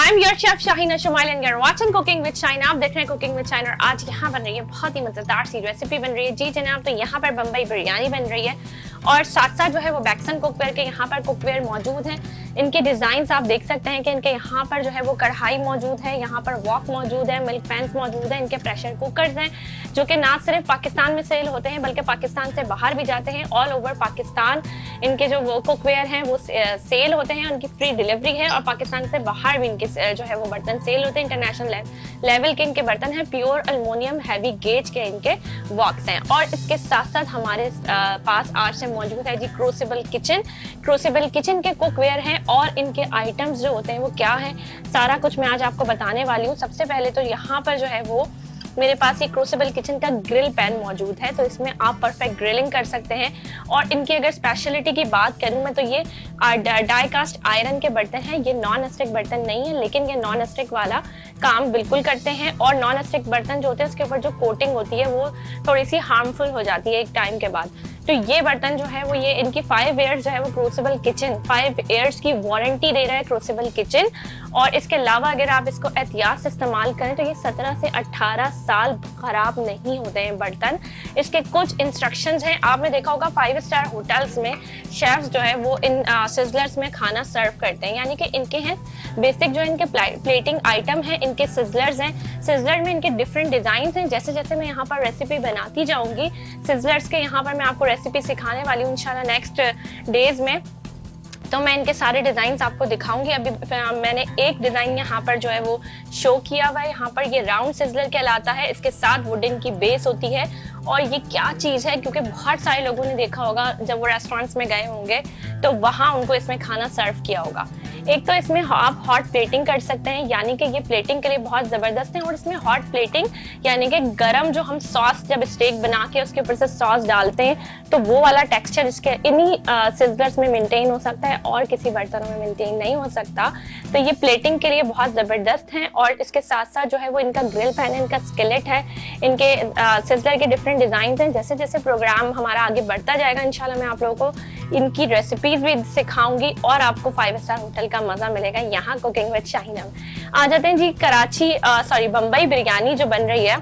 I'm your chef Shahina Shumail and you're watching Cooking with Shahina। आप देख रहे हैं कुकिंग विद शाइना और आज यहाँ बन रही है बहुत ही मजेदार सी रेसिपी बन रही है जी जनाब। तो यहाँ पर बम्बई बिरयानी बन रही है और साथ साथ जो है वो बैक्सन कुकवेयर के यहाँ पर कुकवेयर मौजूद हैं। इनके डिजाइन आप देख सकते हैं कि इनके यहाँ पर जो है वो कढ़ाई मौजूद है, यहाँ पर वॉक मौजूद है, मिल्क पैंस मौजूद है, इनके प्रेशर कुकर्स हैं जो कि ना सिर्फ पाकिस्तान में सेल होते हैं बल्कि पाकिस्तान से बाहर भी जाते हैं। ऑल ओवर पाकिस्तान इनके जो वो कुकवेयर हैं वो सेल होते हैं, उनकी फ्री डिलीवरी है और पाकिस्तान से बाहर भी इनके जो है वो बर्तन सेल होते हैं। इंटरनेशनल लेवल के इनके बर्तन हैं, प्योर अल्मोनियम हैवी गेज के इनके वॉक्स हैं। और इसके साथ साथ हमारे पास आज से मौजूद है जी क्रूसिबल किचन। क्रूसिबल किचन के कुकवेयर हैं और इनके आइटम्स जो होते हैं वो क्या है सारा कुछ मैं आज आपको बताने वाली हूँ। सबसे पहले तो यहाँ पर जो है वो मेरे पास ये क्रूसिबल किचन का ग्रिल पैन मौजूद है, तो इसमें आप परफेक्ट ग्रिलिंग कर सकते हैं। और इनकी अगर स्पेशलिटी की बात करूं मैं तो ये डाई कास्ट आयरन के बर्तन हैं, ये नॉन स्टिक बर्तन नहीं है लेकिन ये नॉन स्टिक वाला काम बिल्कुल करते हैं। और नॉन स्टिक बर्तन जो होते हैं उसके ऊपर जो कोटिंग होती है वो थोड़ी सी हार्मफुल हो जाती है एक टाइम के बाद। तो ये बर्तन जो है वो ये इनकी 5 ईयर्स जो है वो क्रूसिबल किचन 5 ईयर्स की वारंटी दे रहा है क्रूसिबल किचन। और इसके अलावा अगर आप इसको एहतियात से इस्तेमाल करें तो ये 17 से 18 साल खराब नहीं होते हैं बर्तन। इसके कुछ इंस्ट्रक्शंस हैं, आपने देखा होगा 5 स्टार होटल्स में शेफ्स जो है वो इन सिजलर्स में खाना सर्व करते हैं, यानी कि इनके हैं बेसिक जो इनके प्लेटिंग आइटम है, इनके सिजलर्स हैं। सिजलर में इनके डिफरेंट डिजाइन हैं। जैसे जैसे मैं यहाँ पर रेसिपी बनाती जाऊंगी सिजलर्स के यहाँ पर मैं आपको रेसिपी सिखाने वाली हूँ इंशाल्लाह नेक्स्ट डेज में, तो मैं इनके सारे डिजाइन आपको दिखाऊंगी। अभी मैंने एक डिजाइन यहाँ पर जो है वो शो किया हुआ है। यहाँ पर ये राउंड सिजलर कहलाता है, इसके साथ वुडन की बेस होती है। और ये क्या चीज है क्योंकि बहुत सारे लोगों ने देखा होगा जब वो रेस्टोरेंट्स में गए होंगे तो वहां उनको इसमें खाना सर्व किया होगा। एक तो इसमें आप हॉट प्लेटिंग कर सकते हैं, यानी कि ये प्लेटिंग के लिए बहुत जबरदस्त है। और इसमें हॉट प्लेटिंग यानी कि गरम जो हम सॉस जब स्टेक बना के उसके ऊपर से सॉस डालते हैं तो वो वाला टेक्सचर इसके इन्हीं सिजलर्स में मेंटेन हो सकता है और किसी बर्तनों में मेंटेन नहीं हो सकता। तो ये प्लेटिंग के लिए बहुत जबरदस्त है। और इसके साथ साथ जो है वो इनका ग्रिल पैन है, इनका स्केलेट है, इनके सिजलर के डिफरेंट डिजाइन हैं। जैसे जैसे प्रोग्राम हमारा आगे बढ़ता जाएगा इंशाल्लाह मैं आप लोगों को इनकी रेसिपीज भी सिखाऊंगी और आपको 5 स्टार होटल का मजा मिलेगा यहाँ कुकिंग विद शाहिना में। आ जाते हैं जी बम्बई बिरयानी जो बन रही है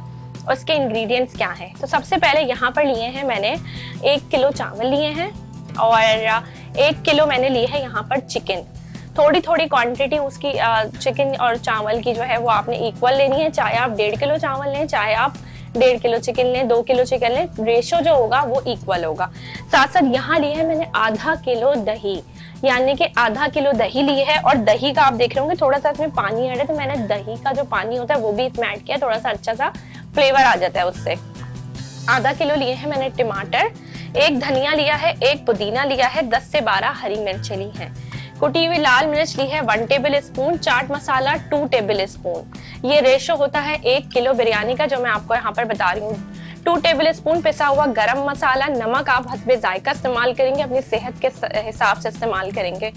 उसके इंग्रेडिएंट्स क्या हैं। तो सबसे पहले यहाँ पर लिए हैं मैंने 1 किलो चावल लिए हैं और 1 किलो मैंने लिए है यहाँ पर चिकन। थोड़ी थोड़ी क्वांटिटी उसकी चिकन और चावल की जो है वो आपने इक्वल लेनी है, चाहे आप 1.5 किलो चावल लें चाहे आप 1.5 किलो चिकन लें, 2 किलो चिकन लें, रेशो जो होगा वो इक्वल होगा। साथ साथ यहाँ लिए है मैंने आधा किलो दही, यानी कि आधा किलो दही ली है। और दही का आप देख रहे होंगे थोड़ा सा इसमें पानी ऐड है, तो मैंने दही का जो पानी होता है वो भी इसमें ऐड किया, थोड़ा सा अच्छा सा फ्लेवर आ जाता है उससे। आधा किलो लिए हैं मैंने टमाटर, 1 धनिया लिया है, 1 पुदीना लिया है, 10 से 12 हरी मिर्च ली है, कुटी हुई लाल मिर्च ली है 1 table spoon, chaat masala 2 table spoon. ये रेशो होता है 1 किलो बिरयानी का जो मैं आपको यहाँ पर बता रही हूँ। 2 टेबल स्पून पिसा हुआ गरम मसाला, नमक आप हस्बे जायका इस्तेमाल करेंगे, अपनी सेहत के हिसाब से इस्तेमाल करेंगे।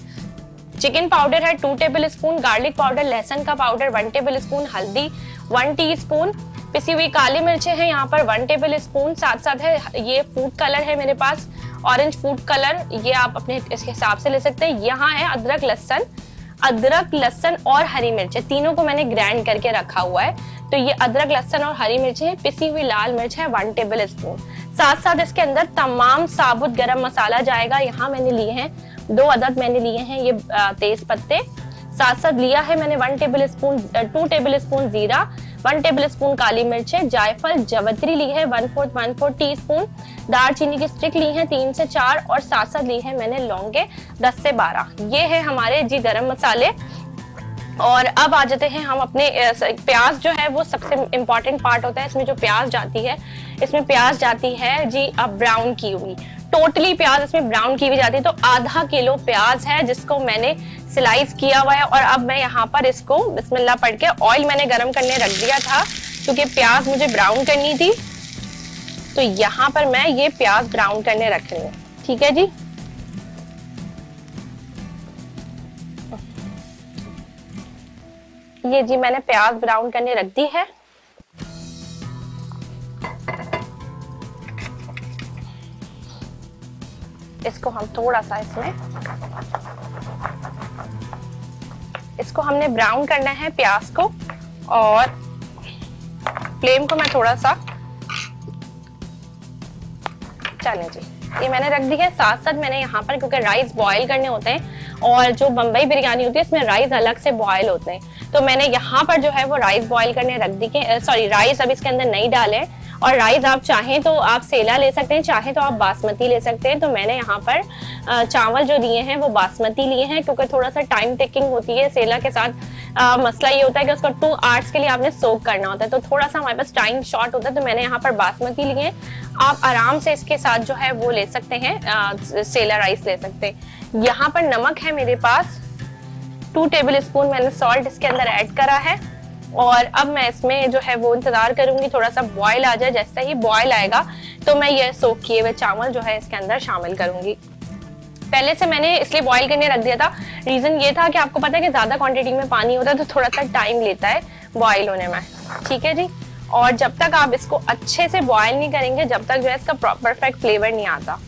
चिकन पाउडर है 2 टेबल स्पून, गार्लिक पाउडर लहसुन का पाउडर 1 टेबल स्पून, हल्दी 1 टीस्पून, पिसी हुई काली मिर्चें हैं यहाँ पर 1 टेबल स्पून। साथ साथ है ये फूड कलर है मेरे पास, ऑरेंज फूड कलर, ये आप अपने इसके हिसाब से ले सकते हैं। यहाँ है अदरक लहसुन और हरी मिर्चें, तीनों को मैंने ग्राइंड करके रखा हुआ है। तो ये अदरक लहसुन और हरी मिर्चें हैं, पिसी हुई लाल मिर्च है 1 टेबल स्पून। साथ साथ इसके अंदर तमाम साबुत गरम मसाला जाएगा। यहाँ मैंने लिए हैं 2 अदद मैंने लिए हैं ये तेज पत्ते। साथ साथ लिया है मैंने 2 टेबल स्पून जीरा, 1 टेबल स्पून काली मिर्च है, जायफल जवत्री ली है 1/4 टीस्पून, दालचीनी की स्टिक ली है 3 से 4 और साथ साथ ली है मैंने लौंगे 10 से 12। ये है हमारे जी गरम मसाले। और अब आ जाते हैं हम अपने प्याज जो है वो सबसे इम्पोर्टेंट पार्ट होता है। इसमें जो प्याज जाती है इसमें प्याज जाती है जी अब ब्राउन की हुई, टोटली प्याज इसमें ब्राउन की हुई जाती है। तो आधा किलो प्याज है जिसको मैंने स्लाइस किया हुआ है। और अब मैं यहाँ पर इसको बिस्मिल्लाह पढ़ के ऑयल मैंने गरम करने रख दिया था क्योंकि प्याज मुझे ब्राउन करनी थी। तो यहाँ पर मैं ये प्याज ब्राउन करने रख रही हूँ, ठीक है जी। ये जी मैंने प्याज ब्राउन करने रख दी है। इसको हम थोड़ा सा इसमें इसको हमने ब्राउन करना है प्याज को, और फ्लेम को मैं थोड़ा सा, चलें जी, ये मैंने रख दी है। साथ साथ मैंने यहाँ पर, क्योंकि राइस बॉईल करने होते हैं और जो बम्बई बिरयानी होती है इसमें राइस अलग से बॉईल होते हैं, तो मैंने यहाँ पर जो है वो राइस बॉईल करने रख दी है। सॉरी, राइस अब इसके अंदर नहीं डाले, और राइस आप चाहें तो आप सेला ले सकते हैं, चाहें तो आप बासमती ले सकते हैं। तो मैंने यहाँ पर चावल जो लिए हैं वो बासमती लिए हैं, क्योंकि थोड़ा सा टाइम टेकिंग होती है सेला के साथ। मसला ये होता है कि उसको 2 आवर्स के लिए आपने सोक करना होता है, तो थोड़ा सा हमारे पास टाइम शॉर्ट होता है, तो मैंने यहाँ पर बासमती लिए हैं। आप आराम से इसके साथ जो है वो ले सकते हैं, सेला राइस ले सकते हैं। यहाँ पर नमक है मेरे पास 2 टेबल स्पून, मैंने सॉल्ट इसके अंदर ऐड करा है। और अब मैं इसमें जो है वो इंतजार करूंगी थोड़ा सा बॉयल आ जाए। जैसे ही बॉयल आएगा तो मैं ये सोक किए हुए चावल जो है इसके अंदर शामिल करूंगी। पहले से मैंने इसलिए बॉईल करने रख दिया था, रीजन ये था कि आपको पता है कि ज्यादा क्वांटिटी में पानी होता है तो थोड़ा सा टाइम लेता है बॉईल होने में, ठीक है जी। और जब तक आप इसको अच्छे से बॉईल नहीं करेंगे, जब तक जो है इसका परफेक्ट फ्लेवर नहीं आता।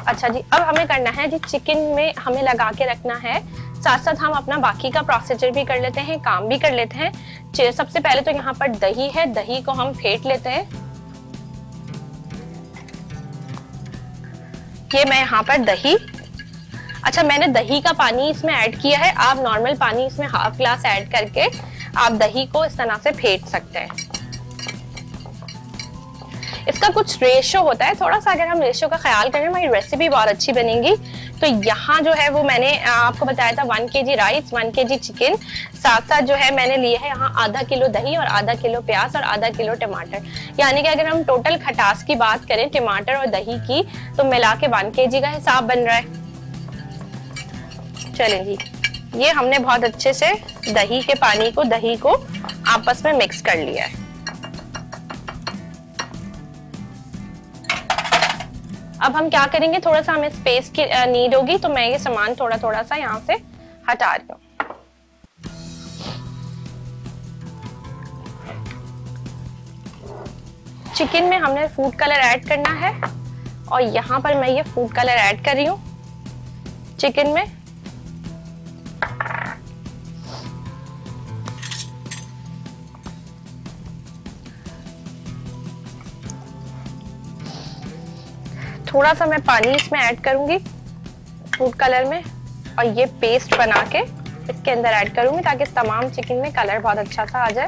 अच्छा जी, अब हमें करना है जी, चिकन में हमें लगा के रखना है। साथ साथ हम अपना बाकी का प्रोसीजर भी कर लेते हैं, काम भी कर लेते हैं। सबसे पहले तो यहाँ पर दही है, दही को हम फेंट लेते हैं। ये मैं यहाँ पर दही, अच्छा मैंने दही का पानी इसमें ऐड किया है, आप नॉर्मल पानी इसमें हाफ ग्लास ऐड करके आप दही को इस तरह से फेंट सकते हैं। इसका कुछ रेशो होता है, थोड़ा सा अगर हम रेशो का ख्याल करें हमारी रेसिपी बहुत अच्छी बनेगी। तो यहाँ जो है वो मैंने आपको बताया था 1 kg राइस, 1 kg चिकन, साथ साथ जो है मैंने लिए है यहाँ आधा किलो दही और आधा किलो प्याज और आधा किलो टमाटर। यानी कि अगर हम टोटल खटास की बात करें टमाटर और दही की, तो मिला के 1 kg का हिसाब बन रहा है। चलें जी, ये हमने बहुत अच्छे से दही के पानी को, दही को आपस में मिक्स कर लिया है। अब हम क्या करेंगे, थोड़ा सा हमें स्पेस की नीड होगी, तो मैं ये सामान थोड़ा थोड़ा सा यहाँ से हटा रही हूँ। चिकन में हमने फूड कलर ऐड करना है, और यहाँ पर मैं ये फूड कलर ऐड कर रही हूँ चिकन में। थोड़ा सा मैं पानी इसमें ऐड करूंगी फूड कलर में, और ये पेस्ट बना के इसके अंदर ऐड करूंगी ताकि इस तमाम चिकन में कलर बहुत अच्छा सा आ जाए।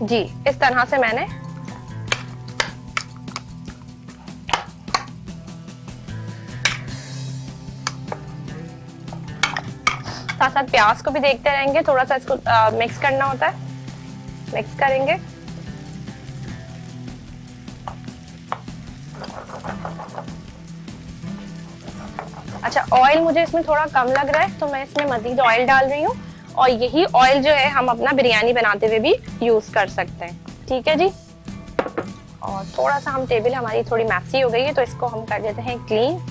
जी, इस तरह से मैंने साथ साथ प्याज को भी देखते रहेंगे, थोड़ा सा इसको मिक्स करना होता है, मिक्स करेंगे। अच्छा, ऑयल मुझे इसमें थोड़ा कम लग रहा है तो मैं इसमें मजीद ऑयल डाल रही हूँ, और यही ऑयल जो है हम अपना बिरयानी बनाते हुए भी यूज कर सकते हैं, ठीक है जी। और थोड़ा सा हम टेबल हमारी थोड़ी मैसी हो गई है तो इसको हम कर देते हैं क्लीन।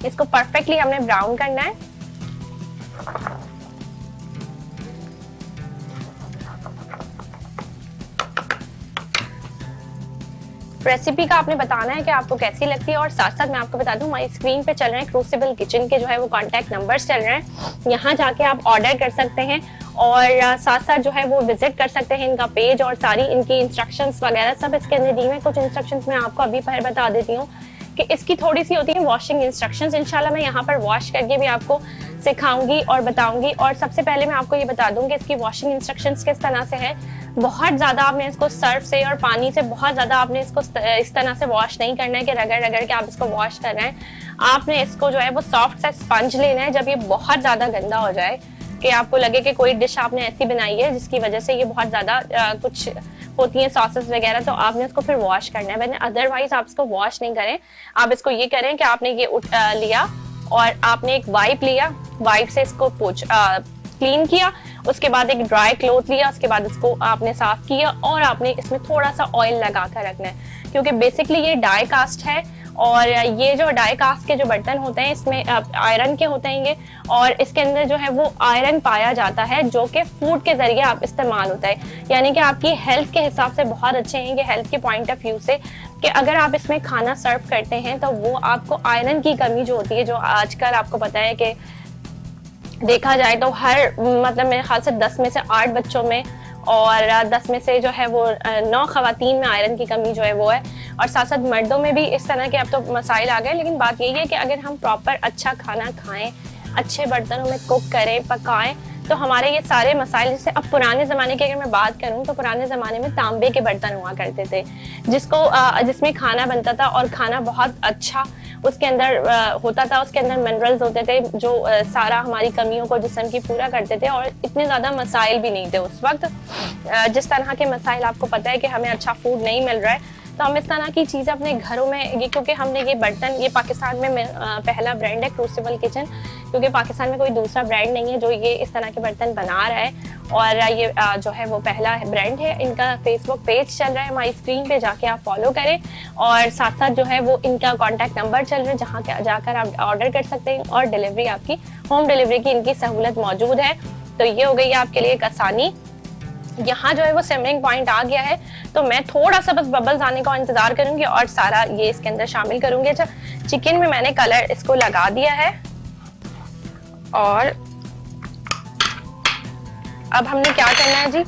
इसको परफेक्टली हमने ब्राउन करना है। रेसिपी का आपने बताना है कि आपको कैसी लगती है, और साथ साथ मैं आपको बता दूं हमारी स्क्रीन पे चल रहे हैं क्रूसिबल किचन के जो है वो कॉन्टैक्ट नंबर्स चल रहे हैं, यहाँ जाके आप ऑर्डर कर सकते हैं, और साथ साथ जो है वो विजिट कर सकते हैं इनका पेज, और सारी इनकी इंस्ट्रक्शंस वगैरह सब इसके अंदर दी हुई हैं। कुछ इंस्ट्रक्शंस मैं आपको अभी पर बता देती हूँ कि इसकी थोड़ी सी होती है वॉशिंग इंस्ट्रक्शंस, इंशाल्लाह मैं यहाँ पर वॉश करके भी आपको सिखाऊंगी और बताऊंगी। और सबसे पहले मैं आपको ये बता दूं कि इसकी वॉशिंग इंस्ट्रक्शंस किस तरह से है। बहुत ज़्यादा आपने इसको सर्फ से और पानी से बहुत ज़्यादा आपने इसको इस तरह से वॉश नहीं करना है कि रगड़ रगड़ के आप इसको वॉश कर रहे हैं। आपने इसको जो है वो सॉफ्ट सा स्पंज लेना है। जब ये बहुत ज़्यादा गंदा हो जाए कि आपको लगे कि कोई डिश आपने ऐसी बनाई है जिसकी वजह से ये बहुत ज़्यादा कुछ होती हैं सॉसेस वगैरह, तो आपने इसको फिर वॉश करना है। मैंने अदरवाइज आप इसको वॉश नहीं करें, आप इसको ये करें कि आपने ये लिया और आपने एक वाइप लिया, वाइप से इसको क्लीन किया उसके बाद एक ड्राई क्लॉथ लिया, उसके बाद इसको आपने साफ किया और आपने इसमें थोड़ा सा ऑयल लगा कर रखना है, क्योंकि बेसिकली ये डाई कास्ट है और ये जो डाई कास्ट के जो बर्तन होते हैं इसमें आयरन के होते हैं ये, और इसके अंदर जो है वो आयरन पाया जाता है जो कि फूड के जरिए आप इस्तेमाल होता है, यानी कि आपकी हेल्थ के हिसाब से बहुत अच्छे हैं ये, हेल्थ के पॉइंट ऑफ व्यू से, कि अगर आप इसमें खाना सर्व करते हैं तो वो आपको आयरन की कमी जो होती है, जो आजकल आपको पता है कि देखा जाए तो हर मतलब मेरे ख्याल से 10 में से 8 बच्चों में और 10 में से जो है वो 9 खवातीन में आयरन की कमी जो है वो है, और साथ साथ मर्दों में भी इस तरह के अब तो मसाइल आ गए। लेकिन बात यही है कि अगर हम प्रॉपर अच्छा खाना खाएं, अच्छे बर्तनों में कुक करें, पकाएं, तो हमारे ये सारे मसाइल, जैसे अब पुराने ज़माने की अगर मैं बात करूं तो पुराने ज़माने में तांबे के बर्तन हुआ करते थे जिसमें खाना बनता था और खाना बहुत अच्छा उसके अंदर होता था, उसके अंदर मिनरल्स होते थे जो सारा हमारी कमियों को जिस्म की पूरा करते थे, और इतने ज़्यादा मसाइल भी नहीं थे उस वक्त। जिस तरह के मसाइल आपको पता है कि हमें अच्छा फूड नहीं मिल रहा है, तो हम इस तरह की चीज़ें अपने घरों में क्योंकि हमने ये बर्तन, ये पाकिस्तान में पहला ब्रांड है क्रूसिबल किचन, क्योंकि पाकिस्तान में कोई दूसरा ब्रांड नहीं है जो ये इस तरह के बर्तन बना रहा है, और ये जो है वो पहला ब्रांड है। इनका फेसबुक पेज चल रहा है, हमारी स्क्रीन पे जाके आप फॉलो करें, और साथ साथ जो है वो इनका कॉन्टैक्ट नंबर चल रहा है जहाँ जाकर आप ऑर्डर कर सकते हैं, और डिलीवरी आपकी होम डिलीवरी की इनकी सहूलत मौजूद है। तो ये हो गई आपके लिए एक आसानी। यहाँ जो है वो सिमरिंग पॉइंट आ गया है, तो मैं थोड़ा सा बस बबल्स आने का इंतजार करूंगी और सारा ये इसके अंदर शामिल करूंगी। अच्छा, चिकन में मैंने कलर इसको लगा दिया है, और अब हमने क्या करना है जी,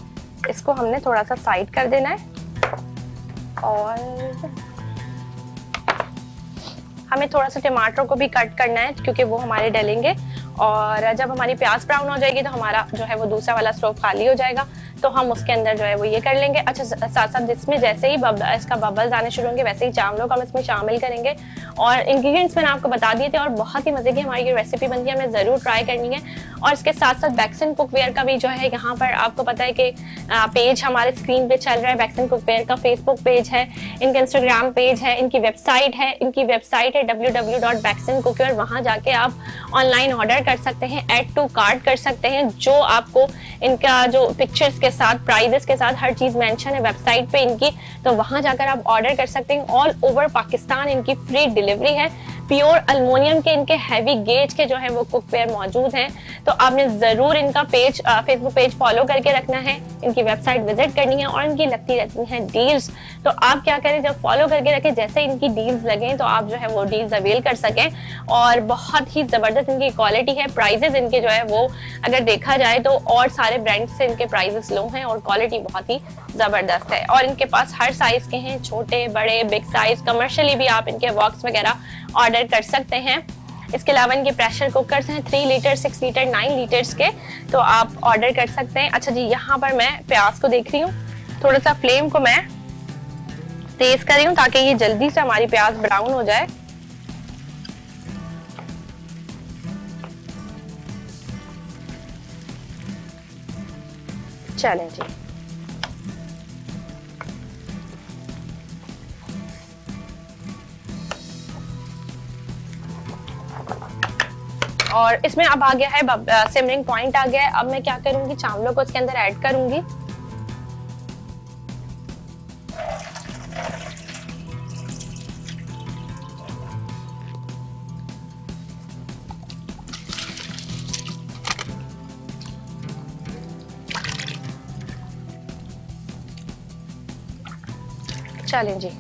इसको हमने थोड़ा सा साइड कर देना है, और हमें थोड़ा सा टमाटर को भी कट करना है क्योंकि वो हमारे डलेंगे, और जब हमारी प्याज ब्राउन हो जाएगी तो हमारा जो है वो दूसरा वाला स्टोव खाली हो जाएगा, तो हम उसके अंदर जो है वो ये कर लेंगे। अच्छा, साथ साथ जिसमें जैसे ही इसका बबल्स आने शुरू होंगे वैसे ही चावलों को हम इसमें शामिल करेंगे, और इंग्रेडिएंट्स मैंने आपको बता दिए थे, और बहुत ही मजे की हमारी ये रेसिपी बनती है, हमें ज़रूर ट्राई करनी है। और इसके साथ साथ बैक्सन कुकवेयर का भी जो है यहाँ पर आपको पता है कि पेज हमारे स्क्रीन पे चल रहा है, बैक्सन कुकवेयर का फेसबुक पेज है, इनका इंस्टाग्राम पेज है, इनकी वेबसाइट है, www.baxencookware, वहाँ जाके आप ऑनलाइन ऑर्डर कर सकते हैं, ऐड टू कार्ट कर सकते हैं, जो आपको इनका जो पिक्चर्स के साथ, प्राइजेस के साथ हर चीज मेंशन है वेबसाइट पे इनकी, तो वहां जाकर आप ऑर्डर कर सकते हैं। ऑल ओवर पाकिस्तान इनकी फ्री डिलीवरी है। प्योर अल्मोनियम के इनके हैवी गेज के जो है वो कुकवेयर मौजूद हैं, तो आपने जरूर इनका पेज फेसबुक पेज फॉलो करके रखना है, इनकी वेबसाइट विजिट करनी है, और इनकी लगती रहती हैं डील्स, तो आप क्या करें, जब फॉलो करके रखें, जैसे इनकी डील्स लगें तो आप जो है वो डील्स अवेल कर सकें। और बहुत ही जबरदस्त इनकी क्वालिटी है, प्राइजेस इनके जो है वो अगर देखा जाए तो और सारे ब्रांड से इनके प्राइजेस लो हैं, और क्वालिटी बहुत ही जबरदस्त है, और इनके पास हर साइज के हैं, छोटे बड़े बिग साइज, कमर्शियली भी आप इनके बॉक्स वगैरह ऑर्डर कर सकते हैं। इसके अलावा इनके प्रेशर कुकर्स हैं 3 लीटर, 6 लीटर, 9 लीटर्स के, तो आप ऑर्डर कर सकते हैं। अच्छा जी, यहाँ पर मैं प्याज को देख रही हूँ, थोड़ा सा फ्लेम को मैं तेज कर रही हूँ ताकि ये जल्दी से हमारी प्याज ब्राउन हो जाए। चलें जी, और इसमें अब आ गया है सिमरिंग पॉइंट आ गया है। अब मैं क्या करूंगी, चावलों को इसके अंदर ऐड करूंगी। चलें जी,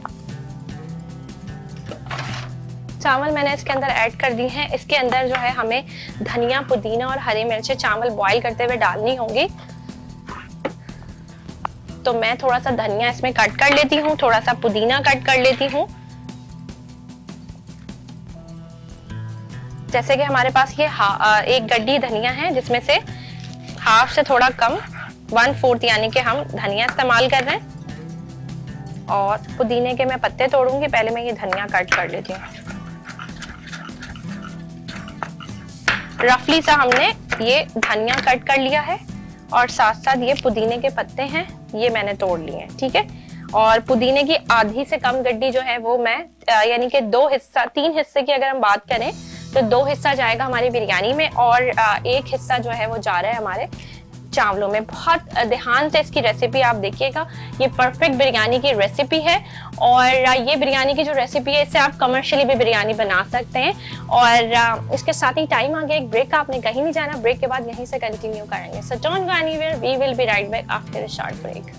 चावल मैंने इसके अंदर ऐड कर दी हैं। इसके अंदर जो है हमें धनिया, पुदीना और हरी मिर्चें चावल बॉईल करते हुए डालनी होंगी, तो मैं थोड़ा सा धनिया इसमें कट कर लेती हूँ, थोड़ा सा पुदीना कट कर लेती हूँ। जैसे कि हमारे पास ये एक गड्डी धनिया है जिसमें से हाफ से थोड़ा कम 1/4 यानी कि हम धनिया इस्तेमाल कर रहे हैं, और पुदीने के मैं पत्ते तोड़ूंगी, पहले मैं ये धनिया कट कर लेती हूँ। रफली सा हमने ये धनिया कट कर लिया है, और साथ साथ ये पुदीने के पत्ते हैं, ये मैंने तोड़ लिए हैं, ठीक है। और पुदीने की आधी से कम गड्डी जो है वो मैं यानी कि 3 हिस्से की अगर हम बात करें तो 2 हिस्सा जाएगा हमारी बिरयानी में, और 1 हिस्सा जो है वो जा रहा है हमारे चावलों में। बहुत ध्यान से इसकी रेसिपी आप देखिएगा, ये परफेक्ट बिरयानी की रेसिपी है। और ये बिरयानी की जो रेसिपी है, इससे आप कमर्शियली भी बिरयानी बना सकते हैं। और इसके साथ ही टाइम आ गया एक ब्रेक का, आपने कहीं नहीं जाना, ब्रेक के बाद यहीं से कंटिन्यू करेंगे। So don't go anywhere, we will be right back after a short break.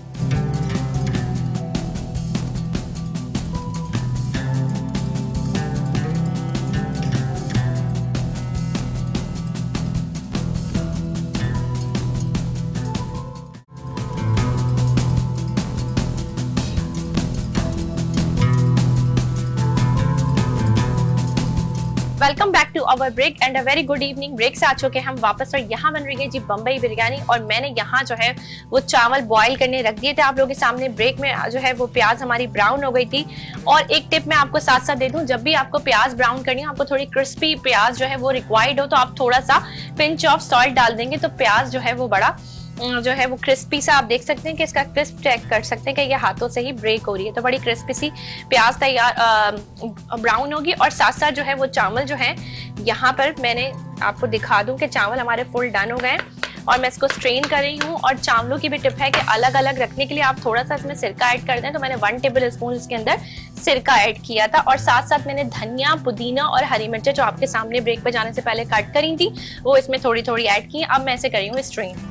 Welcome back to our break and a very good evening. Break से आ चुके हम वापस और यहाँ बन रही है जी बम्बई बिरयानी। और मैंने यहाँ जो है वो चावल बॉईल करने रख दिए थे आप लोगों के सामने। ब्रेक में जो है वो प्याज हमारी ब्राउन हो गई थी। और एक टिप मैं आपको साथ साथ दे दूं, जब भी आपको प्याज ब्राउन करनी हो, आपको थोड़ी क्रिस्पी प्याज जो है वो रिक्वायर्ड हो, तो आप थोड़ा सा पिंच ऑफ सॉल्ट डाल देंगे तो प्याज जो है वो बड़ा जो है वो क्रिस्पी सा, आप देख सकते हैं कि इसका क्रिस्प चेक कर सकते हैं कि ये हाथों से ही ब्रेक हो रही है। तो बड़ी क्रिस्पी सी प्याज तैयार ब्राउन होगी। और साथ साथ जो है वो चावल जो है, यहाँ पर मैंने आपको दिखा दूं कि चावल हमारे फुल डन हो गए और मैं इसको स्ट्रेन कर रही हूँ। और चावलों की भी टिप है कि अलग अलग रखने के लिए आप थोड़ा सा इसमें सिरका ऐड कर दें। तो मैंने 1 टेबल स्पून इसके अंदर सिरका ऐड किया था। और साथ साथ मैंने धनिया, पुदीना और हरी मिर्चें जो आपके सामने ब्रेक पे जाने से पहले कट करी थी, वो इसमें थोड़ी थोड़ी ऐड की। अब मैं ऐसे करी हूँ स्ट्रेन।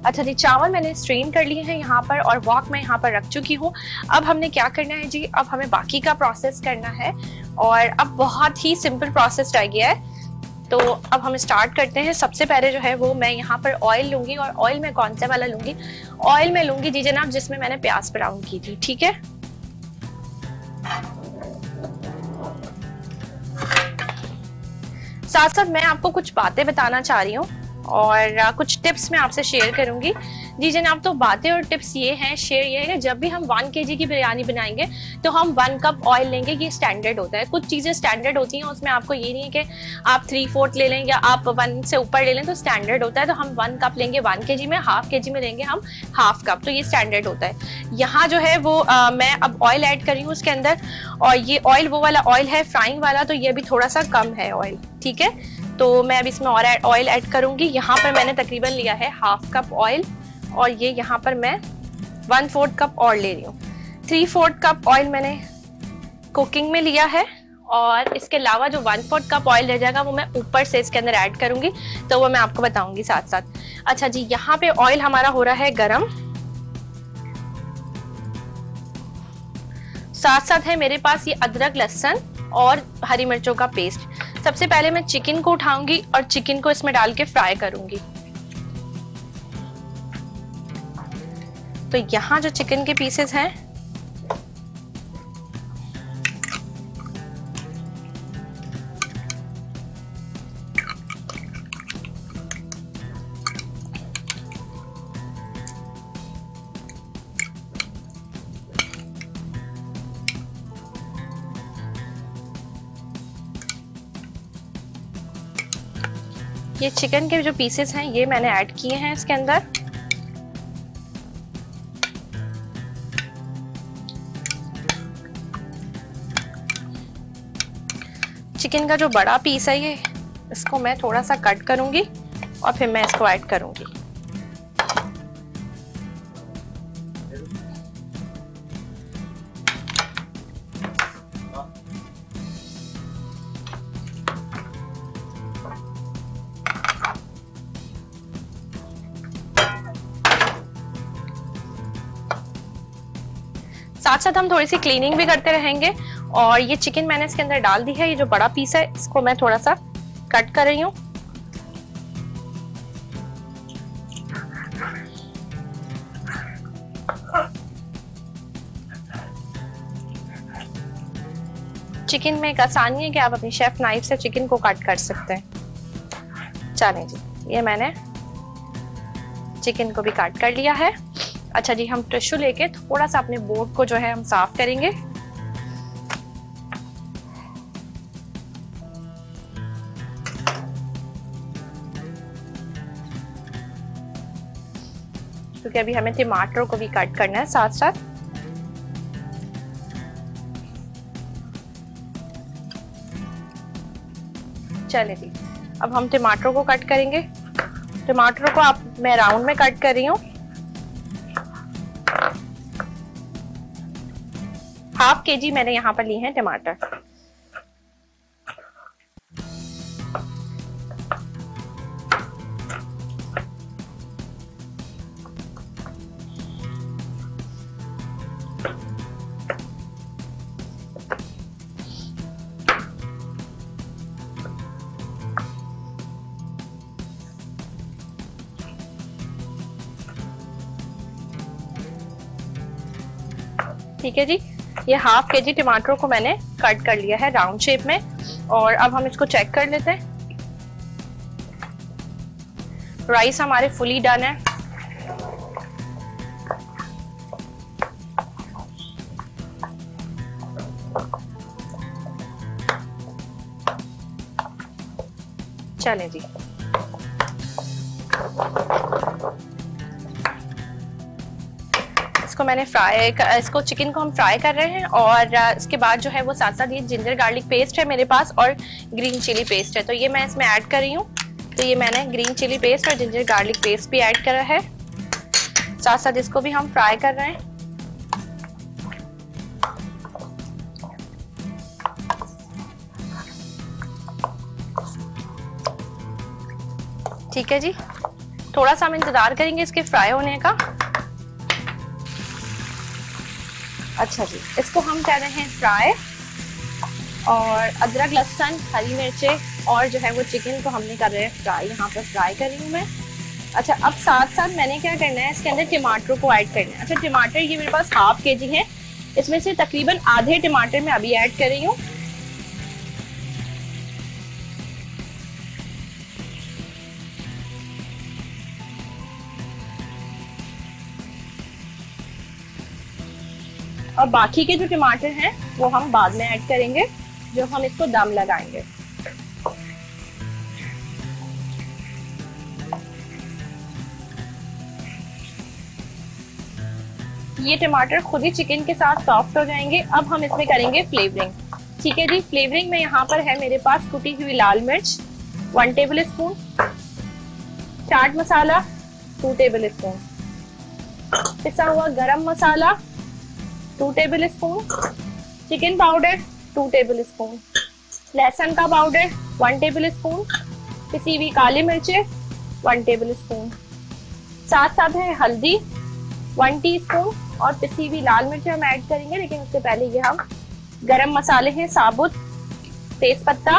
अच्छा जी, चावल मैंने स्ट्रेन कर लिए हैं यहाँ पर और वॉक मैं यहाँ पर रख चुकी हूँ। अब हमने क्या करना है जी, अब हमें बाकी का प्रोसेस करना है। और अब बहुत ही सिंपल प्रोसेस रह गया है। तो अब हम स्टार्ट करते हैं। सबसे पहले जो है वो मैं यहाँ पर ऑयल लूंगी। और ऑयल मैं कौन से वाला लूंगी? ऑयल मैं लूंगी जी जनाब जिसमें मैंने प्याज ब्राउन की थी, ठीक है। साथ साथ मैं आपको कुछ बातें बताना चाह रही हूँ और कुछ टिप्स मैं आपसे शेयर करूंगी जी जनाब। तो बातें और टिप्स ये हैं, शेयर ये है कि जब भी हम 1 kg की बिरयानी बनाएंगे तो हम 1 कप ऑयल लेंगे। ये स्टैंडर्ड होता है। कुछ चीजें स्टैंडर्ड होती हैं, उसमें आपको ये नहीं है कि आप 3/4 ले लें या आप 1 से ऊपर ले लें, तो स्टैंडर्ड होता है। तो हम 1 कप लेंगे 1 kg में, 1/2 kg में लेंगे हम 1/2 कप, तो ये स्टैंडर्ड होता है। यहाँ जो है वो मैं अब ऑयल ऐड कर रही हूँ उसके अंदर। और ये ऑयल वो वाला ऑयल है फ्राइंग वाला, तो ये भी थोड़ा सा कम है ऑयल, ठीक है। तो मैं अब इसमें और ऑयल ऐड करूंगी। यहाँ पर मैंने तकरीबन लिया है 1/2 कप ऑयल और ये यहाँ पर मैं 1/4 कप और ले रही हूँ। 3/4 कप ऑयल मैंने कुकिंग में लिया है। और इसके अलावा जो 1/4 कप ऑयल रह जाएगा वो मैं ऊपर से इसके अंदर ऐड करूंगी, तो वो मैं आपको बताऊंगी साथ साथ। अच्छा जी, यहाँ पे ऑयल हमारा हो रहा है गरम। साथ साथ है मेरे पास ये अदरक, लहसुन और हरी मिर्चों का पेस्ट। सबसे पहले मैं चिकन को उठाऊंगी और चिकन को इसमें डाल के फ्राई करूंगी। तो यहाँ जो चिकन के पीसेस हैं, ये चिकन के जो पीसेस हैं ये मैंने ऐड किए हैं इसके अंदर। चिकन का जो बड़ा पीस है ये, इसको मैं थोड़ा सा कट करूंगी और फिर मैं इसको ऐड करूंगी। साथ साथ हम थोड़ी सी क्लीनिंग भी करते रहेंगे। और ये चिकन मैंने इसके अंदर डाल दी है। ये जो बड़ा पीस है इसको मैं थोड़ा सा कट कर रही हूँ। चिकन में एक आसानी है कि आप अपनी शेफ नाइफ से चिकन को कट कर सकते हैं। चलें जी, ये मैंने चिकन को भी काट कर लिया है। अच्छा जी, हम टिश्यू लेके थोड़ा सा अपने बोर्ड को जो है हम साफ करेंगे। क्योंकि अभी हमें टमाटर को भी कट करना है साथ साथ। चले जी, अब हम टमाटर को कट करेंगे। टमाटर को मैं राउंड में कट कर रही हूँ। हाफ केजी मैंने यहाँ पर ली हैं टमाटर। ठीक है जी, ये हाफ केजी टमाटर को मैंने कट कर लिया है राउंड शेप में। और अब हम इसको चेक कर लेते हैं। राइस हमारे फुली डन है। चलें जी, इसको चिकन को हम फ्राई कर रहे हैं। और इसके बाद जो है वो साथ साथ ये जिंजर गार्लिक पेस्ट है मेरे पास और ग्रीन चिली पेस्ट है, तो ये मैं इसमें ऐड कर रही हूँ। तो ये मैंने ग्रीन चिली पेस्ट और जिंजर गार्लिक पेस्ट भी ऐड करा है। साथ साथ इसको भी हम फ्राई कर रहे हैं। ठीक है जी, थोड़ा सा हम इंतजार करेंगे इसके फ्राई होने का। अच्छा जी, इसको हम कर रहे हैं फ्राई। और अदरक, लहसुन, हरी मिर्चें और जो है वो चिकन को हमने कर रहे हैं फ्राई। यहाँ पर फ्राई कर रही हूँ मैं। अच्छा, अब साथ साथ मैंने क्या करना है, इसके अंदर टमाटर को ऐड करना है। अच्छा, टमाटर ये मेरे पास हाफ केजी है, इसमें से तकरीबन आधे टमाटर मैं अभी ऐड कर रही हूँ। और बाकी के जो टमाटर हैं वो हम बाद में ऐड करेंगे जब हम इसको दम लगाएंगे। ये टमाटर खुद ही चिकन के साथ सॉफ्ट हो जाएंगे। अब हम इसमें करेंगे फ्लेवरिंग। ठीक है जी, फ्लेवरिंग में यहाँ पर है मेरे पास कुटी हुई लाल मिर्च 1 table spoon, chaat masala 2 table spoon, पिसा हुआ गरम मसाला 2 table spoon, chicken powder 2 table spoon, लहसुन का पाउडर 1 टेबल स्पून, पिसी हुई काली मिर्चें 1 टेबल स्पून, साथ साथ है हल्दी 1 टीस्पून और पिसी हुई लाल मिर्चें हम ऐड करेंगे। लेकिन उससे पहले ये हम गरम मसाले हैं साबुत, तेज पत्ता,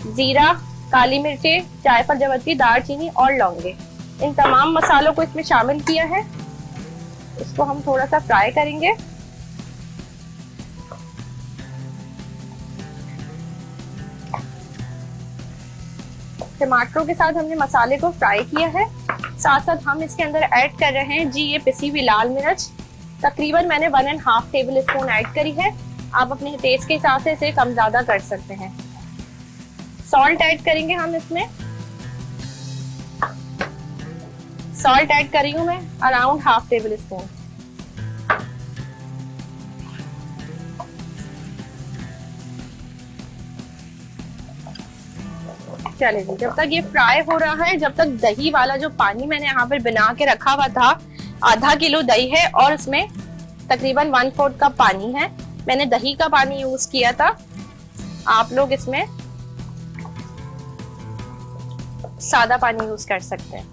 जीरा, काली मिर्चें, जायफल, जवत्री, दालचीनी और लौंगे, इन तमाम मसालों को इसमें शामिल किया है। इसको हम थोड़ा सा फ्राई करेंगे। टमाटरों के साथ हमने मसाले को फ्राई किया है। साथ साथ हम इसके अंदर ऐड कर रहे हैं जी ये पिसी हुई लाल मिर्च, तकरीबन मैंने 1.5 टेबल स्पून ऐड करी है। आप अपने टेस्ट के हिसाब से इसे कम ज्यादा कर सकते हैं। सॉल्ट ऐड करेंगे हम इसमें। सॉल्ट ऐड कर रही हूँ मैं अराउंड 1/2 टेबल स्पून। चलिए, जब तक ये फ्राई हो रहा है, जब तक दही वाला जो पानी मैंने यहाँ पर बना के रखा हुआ था, आधा किलो दही है और इसमें तकरीबन 1/4 कप पानी है। मैंने दही का पानी यूज किया था, आप लोग इसमें सादा पानी यूज कर सकते हैं।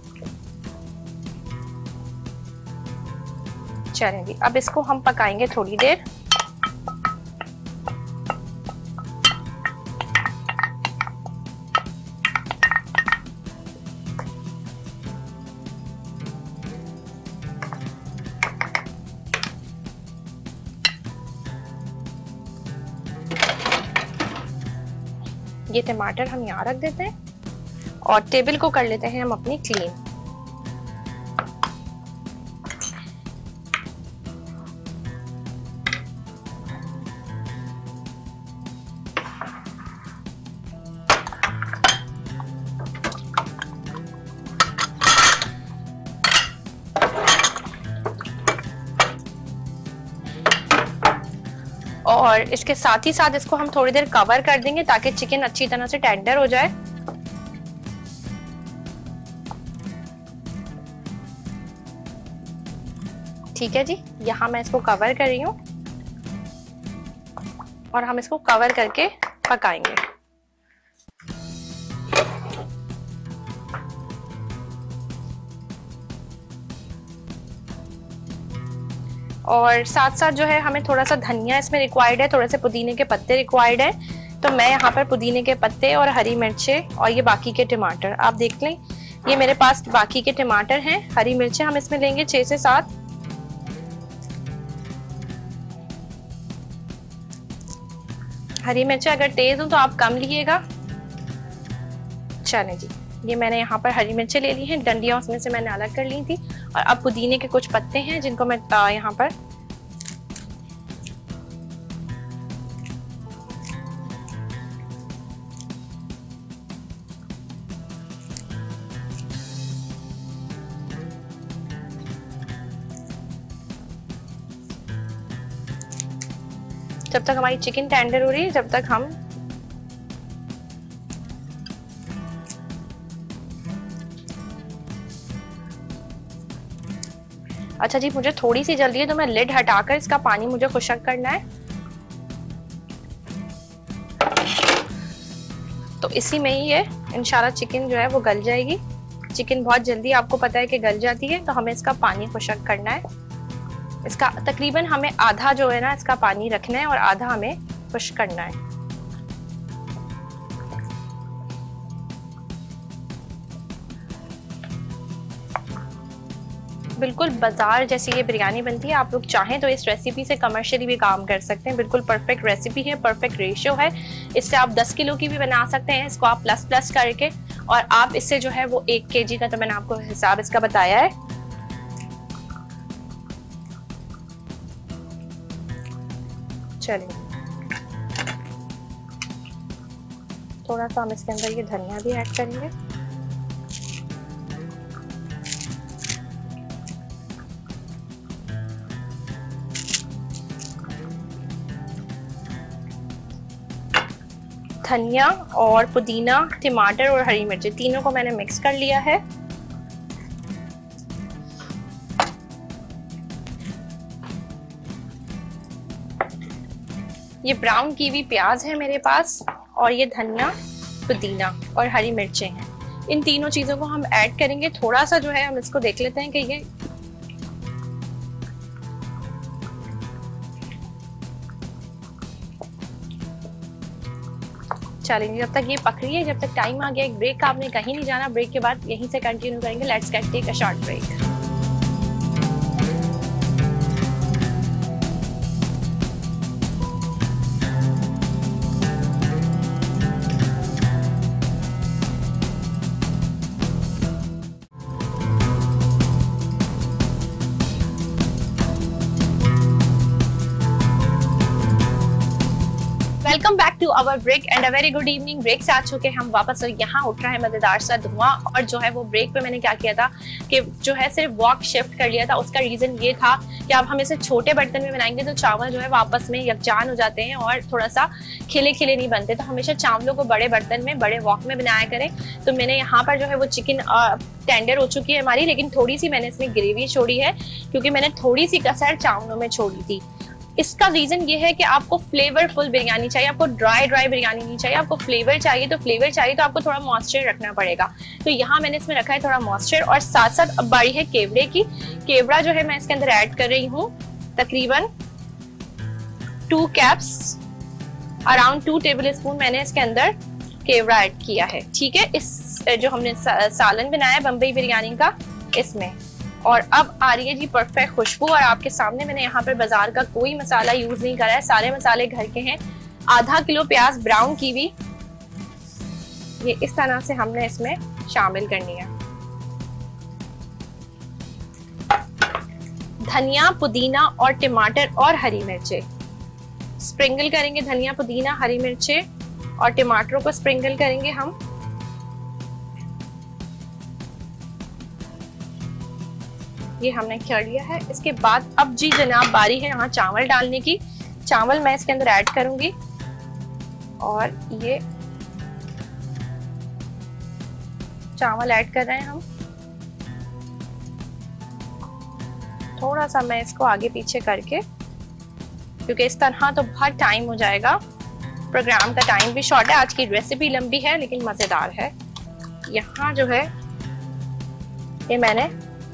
चलिए, अब इसको हम पकाएंगे थोड़ी देर। ये टमाटर हम यहाँ रख देते हैं और टेबल को कर लेते हैं हम अपनी क्लीन। और इसके साथ ही साथ इसको हम थोड़ी देर कवर कर देंगे ताकि चिकन अच्छी तरह से टेंडर हो जाए। ठीक है जी, यहाँ मैं इसको कवर कर रही हूँ और हम इसको कवर करके पकाएंगे। और साथ साथ जो है हमें थोड़ा सा धनिया इसमें रिक्वायर्ड है, थोड़े से पुदीने के पत्ते रिक्वायर्ड है। तो मैं यहाँ पर पुदीने के पत्ते और हरी मिर्चें और ये बाकी के टमाटर आप देख लें, ये मेरे पास बाकी के टमाटर हैं। हरी मिर्चें हम इसमें लेंगे 6 से 7। हरी मिर्चें अगर तेज हो तो आप कम लीजिएगा। चलें जी, ये मैंने यहाँ पर हरी मिर्चें ले ली हैं, डंडियाँ उसमें से मैंने अलग कर ली थी। और अब पुदीने के कुछ पत्ते हैं जिनको मैं यहाँ पर जब तक हमारी चिकन टेंडर हो रही है, जब तक हम अच्छा जी, मुझे थोड़ी सी जल्दी है तो मैं लिड हटाकर इसका पानी मुझे खुशक करना है। तो इसी में ही है इंशाल्लाह चिकन जो है वो गल जाएगी। चिकन बहुत जल्दी आपको पता है कि गल जाती है, तो हमें इसका पानी खुशक करना है। इसका तकरीबन हमें आधा जो है ना इसका पानी रखना है और आधा हमें खुश्क करना है। बिल्कुल बाजार जैसी ये बिरयानी बनती है। आप लोग चाहें तो इस रेसिपी से कमर्शियली भी काम कर सकते हैं। बिल्कुल परफेक्ट रेसिपी है, परफेक्ट रेशियो है। इससे आप 10 किलो की भी बना सकते हैं, इसको आप प्लस प्लस करके। और आप इससे जो है वो 1 kg का, तो मैंने आपको हिसाब इसका बताया है। चलिए, थोड़ा सा हम इसके अंदर ये धनिया भी ऐड करेंगे। धनिया और पुदीना, टमाटर और हरी मिर्ची तीनों को मैंने मिक्स कर लिया है। ये ब्राउन कीवी प्याज है मेरे पास, और ये धनिया, पुदीना और हरी मिर्चें हैं। इन तीनों चीजों को हम ऐड करेंगे। थोड़ा सा जो है हम इसको देख लेते हैं कि ये चलेंगे। जब तक ये पक रही है, जब तक टाइम आ गया एक ब्रेक का, आपने कहीं नहीं जाना। ब्रेक के बाद यहीं से कंटिन्यू करेंगे। Let's get take a short break. Welcome back to our break and a very good evening. Break से आ चुके हम वापस, और यहाँ उठ रहा है मजेदार सा धुआं। और जो है वो ब्रेक पे मैंने क्या किया था कि जो है सिर्फ वॉक शिफ्ट कर लिया था। उसका रीजन ये था कि अब हम इसे छोटे बर्तन में बनाएंगे तो चावल जो है वो आपस में यकजान हो जाते हैं और थोड़ा सा खिले खिले नहीं बनते। तो हमेशा चावलों को बड़े बर्तन में, बड़े वॉक में बनाया करें। तो मैंने यहाँ पर जो है वो चिकन टेंडर हो चुकी है हमारी, लेकिन थोड़ी सी मैंने इसमें ग्रेवी छोड़ी है क्योंकि मैंने थोड़ी सी कसर चावलों में छोड़ी थी। इसका रीजन ये है कि आपको फ्लेवरफुल बिरयानी चाहिए, आपको ड्राई बिरयानी नहीं चाहिए। आपको फ्लेवर चाहिए तो आपको थोड़ा मॉइस्चर रखना पड़ेगा। तो यहाँ मैंने इसमें रखा है थोड़ा मॉइस्चर। और साथ साथ अब बारी है केवड़े की। केवड़ा जो है मैं इसके अंदर ऐड कर रही हूँ तकरीबन 2 कैप्स, अराउंड 2 टेबल स्पून मैंने इसके अंदर केवड़ा ऐड किया है। ठीक है, इस जो हमने सालन बनाया है बम्बई बिरयानी का, इसमें। और अब आ रही है जी परफेक्ट खुशबू। और आपके सामने मैंने यहाँ पर बाजार का कोई मसाला यूज नहीं करा है, सारे मसाले घर के हैं। आधा किलो प्याज ब्राउन कीवी, ये इस तरह से हमने इसमें शामिल करनी है। धनिया, पुदीना और टमाटर और हरी मिर्चे स्प्रिंगल करेंगे। धनिया, पुदीना, हरी मिर्चे और टमाटरों को स्प्रिंगल करेंगे हम। ये हमने कर लिया है। इसके बाद अब जी जनाब बारी है यहाँ चावल डालने की। चावल मैं इसके अंदर ऐड करूंगी और ये चावल ऐड कर रहे हैं हम। थोड़ा सा मैं इसको आगे पीछे करके, क्योंकि इस तरह तो बहुत टाइम हो जाएगा, प्रोग्राम का टाइम भी शॉर्ट है, आज की रेसिपी लंबी है लेकिन मज़ेदार है। यहाँ जो है ये मैंने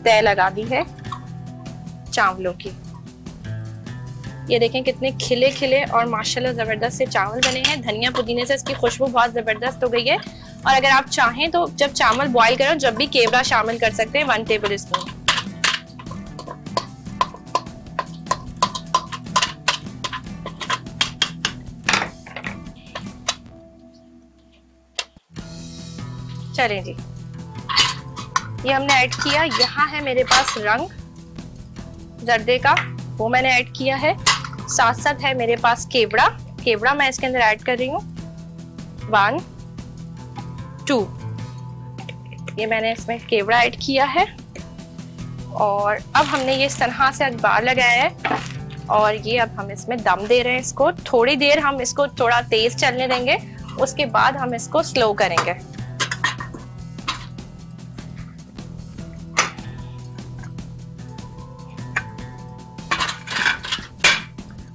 तय लगा दी है चावलों की। ये देखें कितने खिले खिले और माशाल्लाह ज़बरदस्त से चावल बने हैं। धनिया पुदीने से इसकी खुशबू बहुत ज़बरदस्त हो गई है। और अगर आप चाहें तो जब चावल बॉईल करो जब भी केवड़ा शामिल कर सकते हैं 1 टेबल स्पून। चलें जी, ये हमने ऐड किया। यहाँ है मेरे पास रंग जर्दे का, वो मैंने ऐड किया है। साथ साथ है मेरे पास केवड़ा मैं इसके अंदर ऐड कर रही हूँ 1 2। ये मैंने इसमें केवड़ा ऐड किया है और अब हमने ये इस तरह से अखबार लगाया है और ये अब हम इसमें दम दे रहे हैं। इसको थोड़ी देर हम इसको थोड़ा तेज चलने देंगे, उसके बाद हम इसको स्लो करेंगे।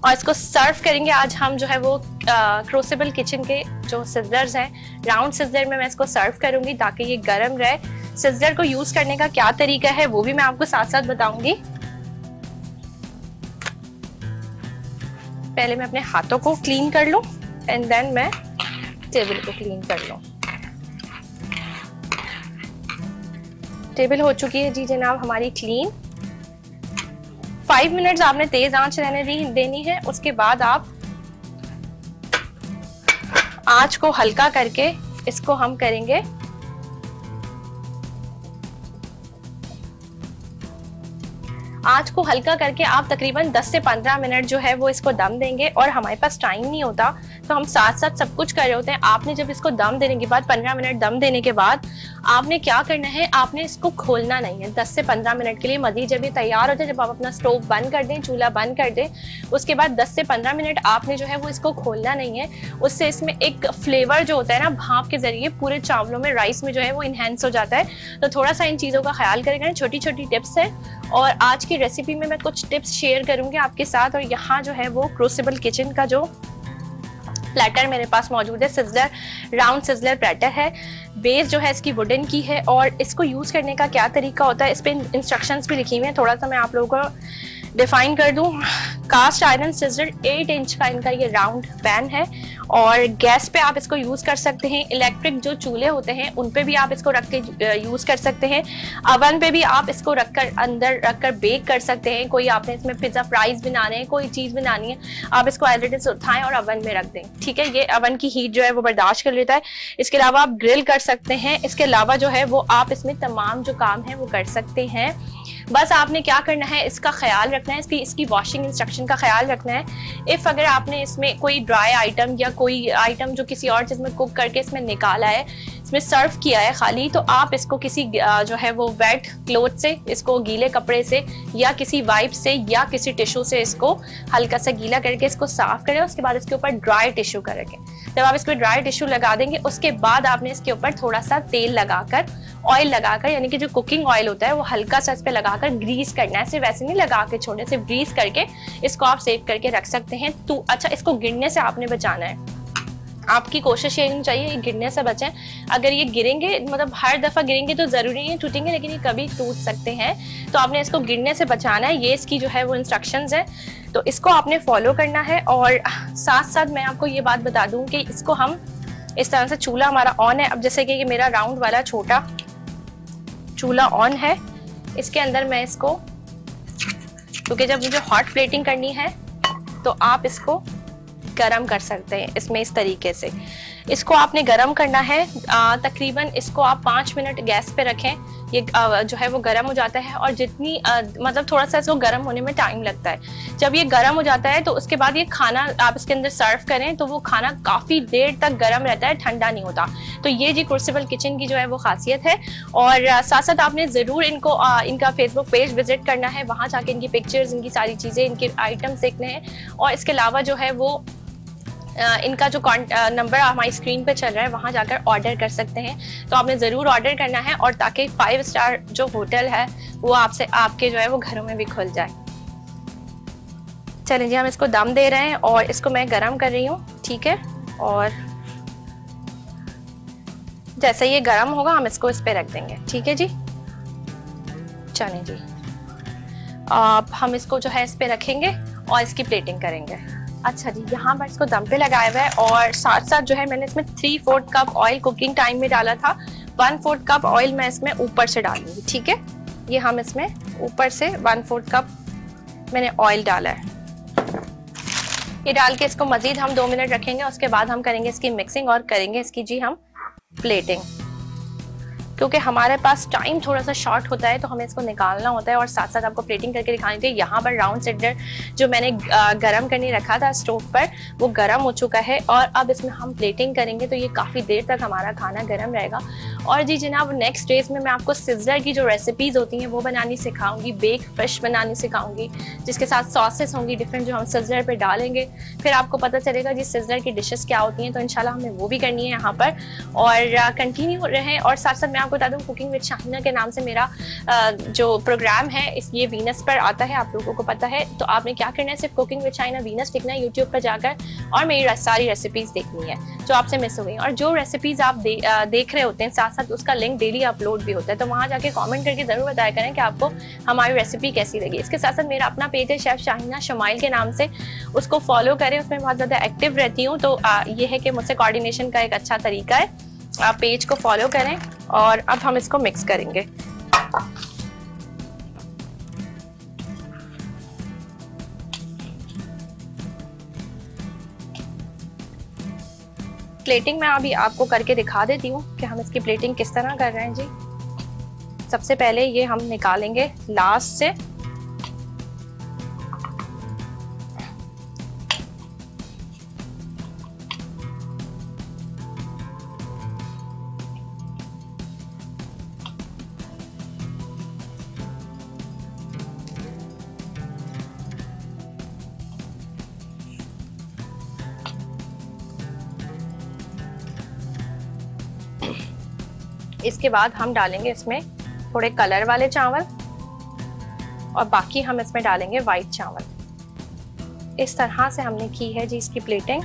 और इसको सर्व करेंगे। आज हम जो है वो क्रूसिबल किचन के जो सिजर्स हैं, राउंड सिजर में मैं इसको सर्व करूंगी ताकि ये गर्म रहे। सिजर को यूज करने का क्या तरीका है वो भी मैं आपको साथ साथ बताऊंगी। पहले मैं अपने हाथों को क्लीन कर लूं एंड देन मैं टेबल को क्लीन कर लूं। टेबल हो चुकी है जी जनाब हमारी क्लीन। 5 मिनट्स आपने तेज आंच रहने देनी है। उसके बाद आप आंच को हल्का करके इसको हम करेंगे आंच को हल्का करके आप तकरीबन 10 से 15 मिनट जो है वो इसको दम देंगे। और हमारे पास टाइम नहीं होता तो हम साथ साथ सब कुछ कर रहे होते हैं। आपने जब इसको दम देने के बाद 15 मिनट दम देने के बाद आपने क्या करना है, आपने इसको खोलना नहीं है 10 से 15 मिनट के लिए। मज़ीद जब ये तैयार हो जाए, जब आप अपना स्टोव बंद कर दें, चूल्हा बंद कर दें, उसके बाद 10 से 15 मिनट आपने जो है वो इसको खोलना नहीं है। उससे इसमें एक फ्लेवर जो होता है ना भाप के जरिए पूरे चावलों में, राइस में जो है वो इन्हेंस हो जाता है। तो थोड़ा सा इन चीज़ों का ख्याल करें। छोटी छोटी टिप्स है और आज की रेसिपी में मैं कुछ टिप्स शेयर करूंगी आपके साथ। और यहाँ जो है वो क्रूसिबल किचन का जो प्लेटर मेरे पास मौजूद है, सिजलर, राउंड सिजलर प्लेटर है। बेस जो है इसकी वुडन की है और इसको यूज़ करने का क्या तरीका होता है इस पर इंस्ट्रक्शंस भी लिखी हुई हैं। थोड़ा सा मैं आप लोगों को डिफाइन कर दूं। कास्ट आयरन सिजर 8 इंच का इनका ये राउंड पैन है और गैस पे आप इसको यूज़ कर सकते हैं। इलेक्ट्रिक जो चूल्हे होते हैं उन पे भी आप इसको रख के यूज़ कर सकते हैं। अवन पे भी आप इसको रखकर अंदर रखकर बेक कर सकते हैं। कोई आपने इसमें पिज़्ज़ा फ्राइज बनाने हैं, कोई चीज़ बनानी है, आप इसको एज इट इज उठाएं और अवन में रख दें। ठीक है, ये अवन की हीट जो है वो बर्दाश्त कर लेता है। इसके अलावा आप ग्रिल कर सकते हैं। इसके अलावा जो है वो आप इसमें तमाम जो काम है वो कर सकते हैं। बस आपने क्या करना है, इसका ख्याल रखना है, इसकी वॉशिंग इंस्ट्रक्शन का ख्याल रखना है। इफ़ अगर आपने इसमें कोई ड्राई आइटम या कोई आइटम जो किसी और चीज़ में कुक करके इसमें निकाला है, इसमें सर्व किया है खाली, तो आप इसको किसी जो है वो वेट क्लोथ से, इसको गीले कपड़े से या किसी वाइप से या किसी टिश्यू से इसको हल्का सा गीला करके इसको साफ करें। उसके बाद इसके ऊपर ड्राई टिश्यू कर रखें। जब आप इस पर ड्राई टिश्यू लगा देंगे उसके बाद आपने इसके ऊपर थोड़ा सा तेल लगाकर, ऑयल लगाकर, यानी कि जो कुकिंग ऑयल होता है वो हल्का सा इस पे लगाकर ग्रीस करना है। सिर्फ वैसे नहीं लगा के छोड़े, सिर्फ ग्रीस करके इसको आप सेव करके रख सकते हैं। तो अच्छा, इसको गिरने से आपने बचाना है। आपकी कोशिश ये नहीं चाहिए गिरने से बचें। अगर ये गिरेंगे, मतलब हर दफ़ा गिरेंगे तो ज़रूरी नहीं टूटेंगे, लेकिन ये कभी टूट सकते हैं। तो आपने इसको गिरने से बचाना है। ये इसकी जो है वो इंस्ट्रक्शंस है, तो इसको आपने फॉलो करना है। और साथ साथ मैं आपको ये बात बता दूँ कि इसको हम इस तरह से, चूल्हा हमारा ऑन है। अब जैसे कि ये मेरा राउंड वाला छोटा चूल्हा ऑन है, इसके अंदर मैं इसको, क्योंकि जब मुझे हॉट प्लेटिंग करनी है तो आप इसको गरम कर सकते हैं इसमें इस तरीके से। इसको आपने गरम करना है। तकरीबन इसको आप 5 मिनट गैस पे रखें। ये जो है वो गर्म हो जाता है, और जितनी मतलब थोड़ा सा इसको गर्म होने में टाइम लगता है। जब ये गर्म हो जाता है तो उसके बाद ये खाना आप इसके अंदर सर्व करें तो वो खाना काफ़ी देर तक गर्म रहता है, ठंडा नहीं होता। तो ये जी क्रूसिबल किचन की जो है वो खासियत है। और साथ साथ आपने ज़रूर इनको इनका फेसबुक पेज विजिट करना है, वहाँ जाके इनकी पिक्चर्स, इनकी सारी चीज़ें, इनके आइटम्स देखने हैं। और इसके अलावा जो है वो इनका जो नंबर हमारी स्क्रीन पे चल रहा है वहाँ जाकर ऑर्डर कर सकते हैं। तो आपने ज़रूर ऑर्डर करना है, और ताकि 5 स्टार जो होटल है वो आपसे आपके जो है वो घरों में भी खुल जाए। चलिए जी, हम इसको दम दे रहे हैं और इसको मैं गरम कर रही हूँ, ठीक है। और जैसे ये गरम होगा हम इसको इस पे रख देंगे, ठीक है जी। चलिए जी, अब हम इसको जो है इस पे रखेंगे और इसकी प्लेटिंग करेंगे। अच्छा जी, यहाँ पर इसको दम पे लगाया हुआ है, और साथ साथ जो है मैंने इसमें 3/4 कप ऑयल कुकिंग टाइम में डाला था। 1/4 कप ऑयल मैं इसमें ऊपर से डालूंगी, ठीक है। ये हम इसमें ऊपर से 1/4 कप मैंने ऑयल डाला है। ये डाल के इसको मजीद हम 2 मिनट रखेंगे। उसके बाद हम करेंगे इसकी मिक्सिंग और करेंगे इसकी जी हम प्लेटिंग। क्योंकि हमारे पास टाइम थोड़ा सा शॉर्ट होता है तो हमें इसको निकालना होता है, और साथ साथ आपको प्लेटिंग करके दिखानी चाहिए। यहाँ पर राउंड सिलेंडर जो मैंने गरम करने रखा था स्टोव पर, वो गरम हो चुका है, और अब इसमें हम प्लेटिंग करेंगे तो ये काफ़ी देर तक हमारा खाना गरम रहेगा। और जी जनाब, नेक्स्ट डेज में मैं आपको सिज़लर की जो रेसिपीज़ होती हैं वो बनानी सिखाऊंगी, बेक फिश बनानी सिखाऊंगी, जिसके साथ सॉसेस होंगी डिफरेंट जो हम सिज़लर पे डालेंगे। फिर आपको पता चलेगा जी सिज़लर की डिशेस क्या होती हैं। तो इंशाल्लाह हमें वो भी करनी है यहाँ पर, और कंटिन्यू रहें। और साथ साथ मैं आपको बता दूं, कुकिंग विद शाहीना के नाम से मेरा जो प्रोग्राम है ये वीनस पर आता है, आप लोगों को पता है। तो आपने क्या करना है, सिर्फ कुकिंग विद शाहीना वीनस लिखना है यूट्यूब पर जाकर, और मेरी सारी रेसिपीज़ देखनी है जो आपसे मिस हो गई। और जो रेसिपीज़ आप देख रहे होते हैं साथ साथ उसका लिंक डेली अपलोड भी होता है, तो वहाँ जाके कमेंट करके ज़रूर बताया करें कि आपको हमारी रेसिपी कैसी लगी। इसके साथ साथ मेरा अपना पेज है शेफ शाहीना शमाइल के नाम से, उसको फॉलो करें, उसमें बहुत ज़्यादा एक्टिव रहती हूँ। तो ये है कि मुझसे कोऑर्डिनेशन का एक अच्छा तरीका है, आप पेज को फॉलो करें। और अब हम इसको मिक्स करेंगे। प्लेटिंग मैं अभी आपको करके दिखा देती हूँ कि हम इसकी प्लेटिंग किस तरह कर रहे हैं जी। सबसे पहले ये हम निकालेंगे लास्ट से, इसके बाद हम डालेंगे इसमें थोड़े कलर वाले चावल, और बाकी हम इसमें डालेंगे वाइट चावल। इस तरह से हमने की है जी इसकी प्लेटिंग।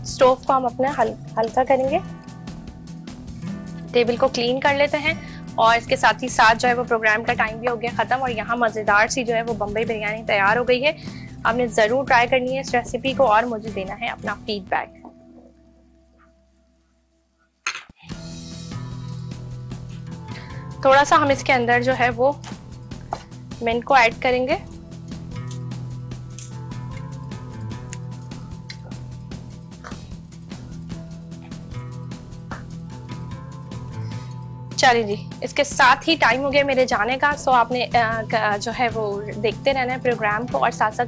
स्टोव को हम अपने हल्का करेंगे, टेबल को क्लीन कर लेते हैं, और इसके साथ ही साथ जो है वो प्रोग्राम का टाइम भी हो गया ख़त्म। और यहाँ मज़ेदार सी जो है वो बम्बई बिरयानी तैयार हो गई है। आपने ज़रूर ट्राई करनी है इस रेसिपी को, और मुझे देना है अपना फीडबैक। थोड़ा सा हम इसके अंदर जो है वो मिंट को ऐड करेंगे। चलिए जी, इसके साथ ही टाइम हो गया मेरे जाने का। सो आपने जो है वो देखते रहना है प्रोग्राम को, और साथ साथ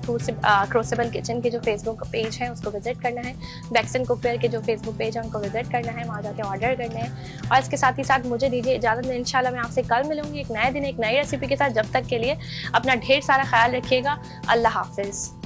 क्रूसिबल किचन के जो फेसबुक पेज है उसको विजिट करना है, बैक्सन कुकवेयर के जो फेसबुक पेज है उनको विजिट करना है, वहाँ जाके ऑर्डर करने हैं। और इसके साथ ही साथ मुझे दीजिए इजाज़त, इंशाल्लाह मैं आपसे कल मिलूंगी एक नए दिन एक नई रेसिपी के साथ। जब तक के लिए अपना ढेर सारा ख्याल रखिएगा। अल्लाह हाफिज़।